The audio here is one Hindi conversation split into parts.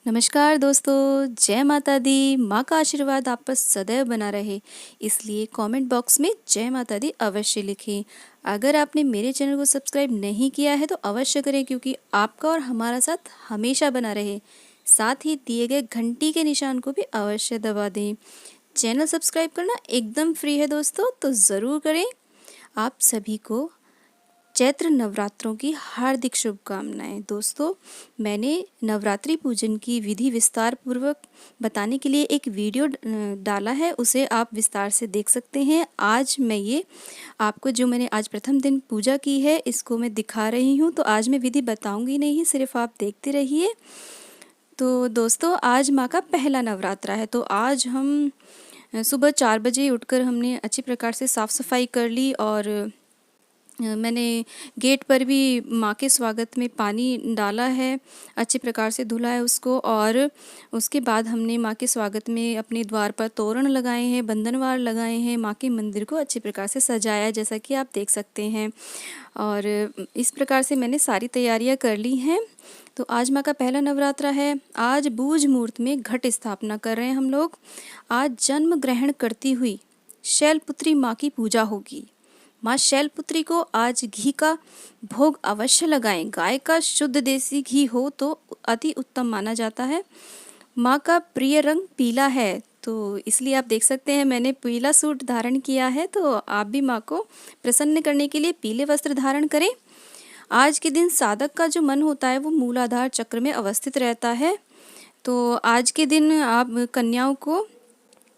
नमस्कार दोस्तों, जय माता दी। माँ का आशीर्वाद आप पर सदैव बना रहे, इसलिए कमेंट बॉक्स में जय माता दी अवश्य लिखें। अगर आपने मेरे चैनल को सब्सक्राइब नहीं किया है तो अवश्य करें, क्योंकि आपका और हमारा साथ हमेशा बना रहे। साथ ही दिए गए घंटी के निशान को भी अवश्य दबा दें। चैनल सब्सक्राइब करना एकदम फ्री है दोस्तों, तो ज़रूर करें। आप सभी को चैत्र नवरात्रों की हार्दिक शुभकामनाएं। दोस्तों, मैंने नवरात्रि पूजन की विधि विस्तार पूर्वक बताने के लिए एक वीडियो डाला है, उसे आप विस्तार से देख सकते हैं। आज मैं ये आपको जो मैंने आज प्रथम दिन पूजा की है इसको मैं दिखा रही हूँ। तो आज मैं विधि बताऊंगी नहीं, सिर्फ आप देखते रहिए। तो दोस्तों, आज माँ का पहला नवरात्रा है, तो आज हम सुबह 4 बजे उठकर हमने अच्छी प्रकार से साफ़ सफाई कर ली और मैंने गेट पर भी माँ के स्वागत में पानी डाला है, अच्छी प्रकार से धुला है उसको। और उसके बाद हमने माँ के स्वागत में अपने द्वार पर तोरण लगाए हैं, बंधनवार लगाए हैं, माँ के मंदिर को अच्छी प्रकार से सजाया है, जैसा कि आप देख सकते हैं। और इस प्रकार से मैंने सारी तैयारियाँ कर ली हैं। तो आज माँ का पहला नवरात्रा है। आज बूझ मुहूर्त में घट स्थापना कर रहे हैं हम लोग। आज जन्म ग्रहण करती हुई शैलपुत्री माँ की पूजा होगी। माँ शैलपुत्री को आज घी का भोग अवश्य लगाएं। गाय का शुद्ध देसी घी हो तो अति उत्तम माना जाता है। माँ का प्रिय रंग पीला है, तो इसलिए आप देख सकते हैं मैंने पीला सूट धारण किया है। तो आप भी माँ को प्रसन्न करने के लिए पीले वस्त्र धारण करें। आज के दिन साधक का जो मन होता है वो मूलाधार चक्र में अवस्थित रहता है। तो आज के दिन आप कन्याओं को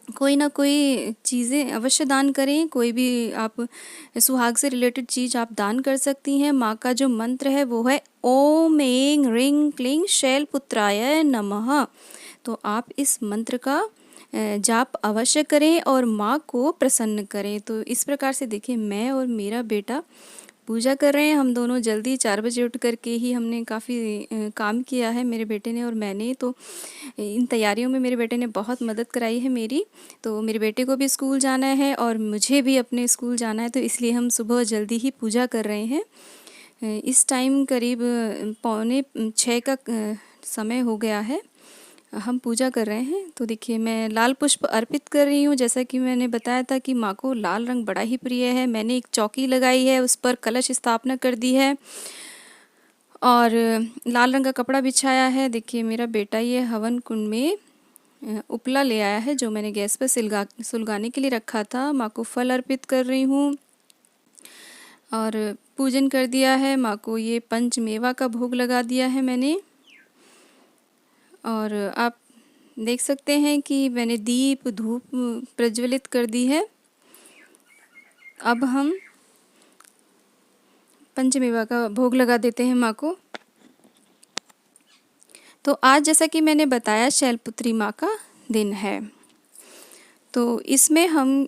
कोई ना कोई चीज़ें अवश्य दान करें। कोई भी आप सुहाग से रिलेटेड चीज़ आप दान कर सकती हैं। माँ का जो मंत्र है वो है ओम ऐं ह्रीं क्लीं शैलपुत्राय नमः। तो आप इस मंत्र का जाप अवश्य करें और माँ को प्रसन्न करें। तो इस प्रकार से देखिए, मैं और मेरा बेटा पूजा कर रहे हैं। हम दोनों जल्दी 4 बजे उठ कर के ही हमने काफ़ी काम किया है, मेरे बेटे ने और मैंने। तो इन तैयारियों में मेरे बेटे ने बहुत मदद कराई है मेरी। तो मेरे बेटे को भी स्कूल जाना है और मुझे भी अपने स्कूल जाना है, तो इसलिए हम सुबह जल्दी ही पूजा कर रहे हैं। इस टाइम करीब 5:45 का समय हो गया है, हम पूजा कर रहे हैं। तो देखिए, मैं लाल पुष्प अर्पित कर रही हूँ। जैसा कि मैंने बताया था कि माँ को लाल रंग बड़ा ही प्रिय है। मैंने एक चौकी लगाई है, उस पर कलश स्थापना कर दी है और लाल रंग का कपड़ा बिछाया है। देखिए, मेरा बेटा ये हवन कुंड में उपला ले आया है, जो मैंने गैस पर सुलगाने के लिए रखा था। माँ को फल अर्पित कर रही हूँ और पूजन कर दिया है। माँ को ये पंचमेवा का भोग लगा दिया है मैंने। और आप देख सकते हैं कि मैंने दीप धूप प्रज्वलित कर दी है। अब हम पंचमेवा का भोग लगा देते हैं माँ को। तो आज जैसा कि मैंने बताया, शैलपुत्री माँ का दिन है, तो इसमें हम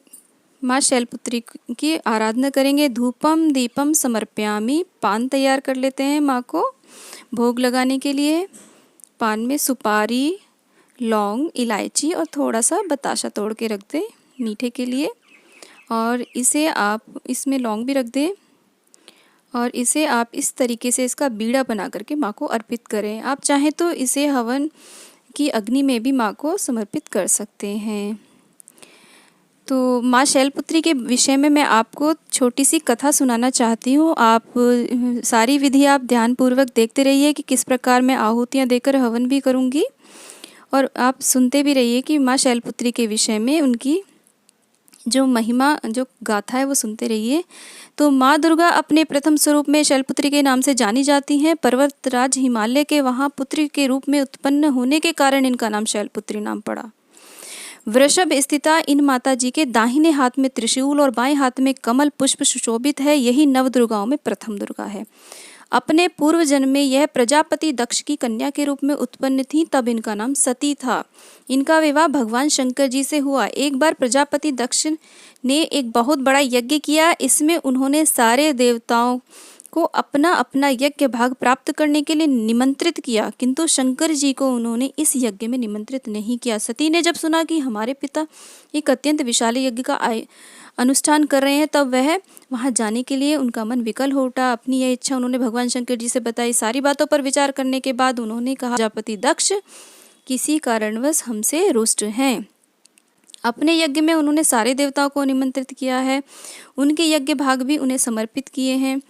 माँ शैलपुत्री की आराधना करेंगे। धूपम दीपम समर्पयामि। पान तैयार कर लेते हैं माँ को भोग लगाने के लिए। पान में सुपारी, लौंग, इलायची और थोड़ा सा बताशा तोड़ के रख दें मीठे के लिए। और इसे आप इसमें लौंग भी रख दें और इसे आप इस तरीके से इसका बीड़ा बना करके माँ को अर्पित करें। आप चाहें तो इसे हवन की अग्नि में भी माँ को समर्पित कर सकते हैं। तो माँ शैलपुत्री के विषय में मैं आपको छोटी सी कथा सुनाना चाहती हूँ। आप सारी विधि आप ध्यानपूर्वक देखते रहिए कि किस प्रकार मैं आहुतियाँ देकर हवन भी करूँगी, और आप सुनते भी रहिए कि माँ शैलपुत्री के विषय में उनकी जो महिमा, जो गाथा है वो सुनते रहिए। तो माँ दुर्गा अपने प्रथम स्वरूप में शैलपुत्री के नाम से जानी जाती हैं। पर्वतराज हिमालय के वहाँ पुत्री के रूप में उत्पन्न होने के कारण इनका नाम शैलपुत्री नाम पड़ा। वृषभ स्थिता इन माता जी के दाहिने हाथ में त्रिशूल और बाएं हाथ में कमल पुष्प सुशोभित है। यही नव दुर्गाओं में प्रथम दुर्गा है। अपने पूर्व जन्म में यह प्रजापति दक्ष की कन्या के रूप में उत्पन्न थी, तब इनका नाम सती था। इनका विवाह भगवान शंकर जी से हुआ। एक बार प्रजापति दक्ष ने एक बहुत बड़ा यज्ञ किया। इसमें उन्होंने सारे देवताओं को अपना अपना यज्ञ भाग प्राप्त करने के लिए निमंत्रित किया, किंतु शंकर जी को उन्होंने इस यज्ञ में निमंत्रित नहीं किया। सती ने जब सुना कि हमारे पिता एक अत्यंत विशाल यज्ञ का अनुष्ठान कर रहे हैं, तब वह वहां जाने के लिए उनका मन विकल हो उठा। अपनी यह इच्छा उन्होंने भगवान शंकर जी से बताई। सारी बातों पर विचार करने के बाद उन्होंने कहा, प्रजापति दक्ष, किसी कारणवश हमसे रुष्ट हैं। अपने यज्ञ में उन्होंने सारे देवताओं को निमंत्रित किया है, उनके यज्ञ भाग भी उन्हें समर्पित किए हैं,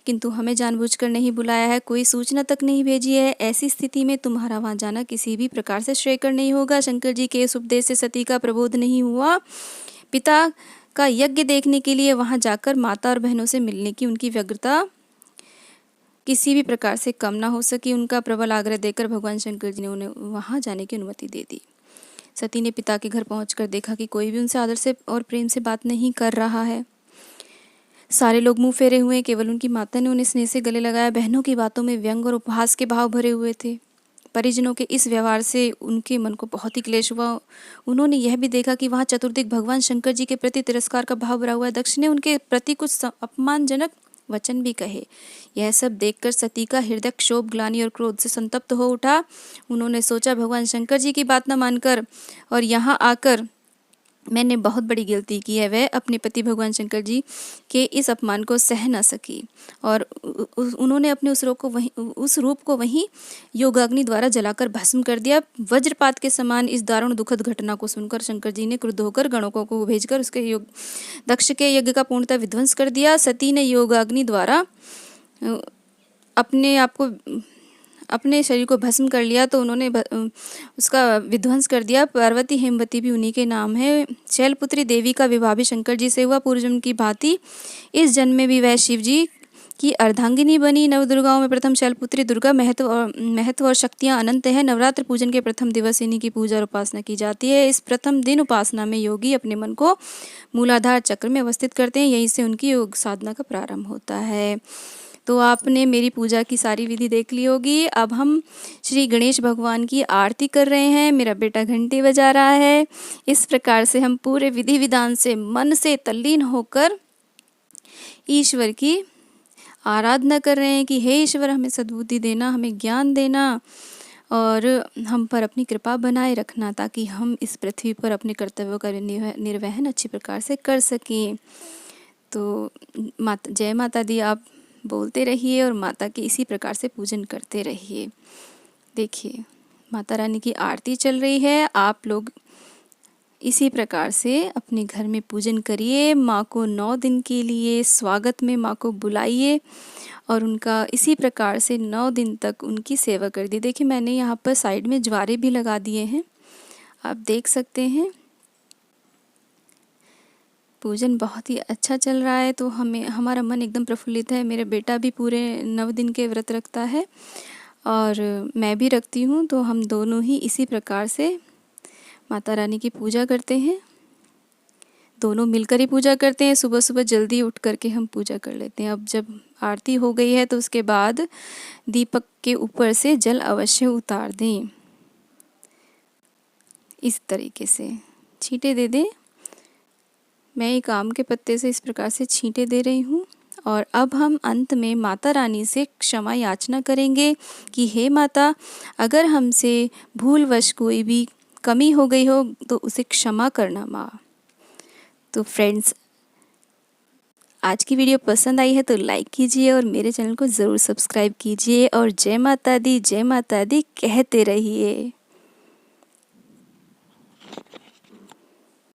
किंतु हमें जानबूझकर नहीं बुलाया है, कोई सूचना तक नहीं भेजी है। ऐसी स्थिति में तुम्हारा वहाँ जाना किसी भी प्रकार से श्रेयकर नहीं होगा। शंकर जी के इस उपदेश से सती का प्रबोध नहीं हुआ। पिता का यज्ञ देखने के लिए वहाँ जाकर माता और बहनों से मिलने की उनकी व्यग्रता किसी भी प्रकार से कम ना हो सकी। उनका प्रबल आग्रह देकर भगवान शंकर जी ने उन्हें वहाँ जाने की अनुमति दे दी। सती ने पिता के घर पहुंचकर देखा कि कोई भी उनसे आदर से और प्रेम से बात नहीं कर रहा है। सारे लोग मुंह फेरे हुए, केवल उनकी माता ने उन्हें स्नेह से गले लगाया। बहनों की बातों में व्यंग और उपहास के भाव भरे हुए थे। परिजनों के इस व्यवहार से उनके मन को बहुत ही क्लेश हुआ। उन्होंने यह भी देखा कि वहाँ चतुर्दिक भगवान शंकर जी के प्रति तिरस्कार का भाव भरा हुआ है। दक्ष ने उनके प्रति कुछ अपमानजनक वचन भी कहे। यह सब देखकर सती का हृदय क्षोभ, ग्लानि और क्रोध से संतप्त हो उठा। उन्होंने सोचा, भगवान शंकर जी की बात न मानकर और यहाँ आकर मैंने बहुत बड़ी गलती की है। वह अपने पति भगवान शंकर जी के इस अपमान को सह न सकी और उन्होंने अपने उस रूप को वहीं योगाग्नि द्वारा जलाकर भस्म कर दिया। वज्रपात के समान इस दारुण दुखद घटना को सुनकर शंकर जी ने क्रुद्ध होकर गणकों को भेजकर उसके दक्ष के यज्ञ का पूर्णतः विध्वंस कर दिया। सती ने योगाग्नि द्वारा अपने शरीर को भस्म कर लिया तो उन्होंने उसका विध्वंस कर दिया। पार्वती हेमवती भी उन्हीं के नाम है। शैलपुत्री देवी का विवाह भी शंकर जी से हुआ। पूर्व जन्म की भांति इस जन्म में भी वह शिव जी की अर्धांगिनी बनी। नवदुर्गाओं में प्रथम शैलपुत्री दुर्गा महत्व और शक्तियाँ अनंत है। नवरात्र पूजन के प्रथम दिवस इन्हीं की पूजा और उपासना की जाती है। इस प्रथम दिन उपासना में योगी अपने मन को मूलाधार चक्र में अवस्थित करते हैं। यहीं से उनकी योग साधना का प्रारंभ होता है। तो आपने मेरी पूजा की सारी विधि देख ली होगी। अब हम श्री गणेश भगवान की आरती कर रहे हैं। मेरा बेटा घंटी बजा रहा है। इस प्रकार से हम पूरे विधि विधान से मन से तल्लीन होकर ईश्वर की आराधना कर रहे हैं कि हे ईश्वर, हमें सद्बुद्धि देना, हमें ज्ञान देना और हम पर अपनी कृपा बनाए रखना, ताकि हम इस पृथ्वी पर अपने कर्तव्यों का निर्वहन अच्छी प्रकार से कर सकें। तो जय माता दी आप बोलते रहिए और माता के इसी प्रकार से पूजन करते रहिए। देखिए, माता रानी की आरती चल रही है। आप लोग इसी प्रकार से अपने घर में पूजन करिए। माँ को 9 दिन के लिए स्वागत में माँ को बुलाइए और उनका इसी प्रकार से 9 दिन तक उनकी सेवा कर दी। देखिए, मैंने यहाँ पर साइड में ज्वारे भी लगा दिए हैं, आप देख सकते हैं। पूजन बहुत ही अच्छा चल रहा है, तो हमारा मन एकदम प्रफुल्लित है। मेरा बेटा भी पूरे 9 दिन के व्रत रखता है और मैं भी रखती हूँ, तो हम दोनों ही इसी प्रकार से माता रानी की पूजा करते हैं। दोनों मिलकर ही पूजा करते हैं। सुबह सुबह जल्दी उठ करके हम पूजा कर लेते हैं। अब जब आरती हो गई है तो उसके बाद दीपक के ऊपर से जल अवश्य उतार दें। इस तरीके से छींटे दे दें। मैं एक आम के पत्ते से इस प्रकार से छींटे दे रही हूँ। और अब हम अंत में माता रानी से क्षमा याचना करेंगे कि हे माता, अगर हमसे भूलवश कोई भी कमी हो गई हो तो उसे क्षमा करना माँ। तो फ्रेंड्स, आज की वीडियो पसंद आई है तो लाइक कीजिए और मेरे चैनल को ज़रूर सब्सक्राइब कीजिए और जय माता दी कहते रहिए।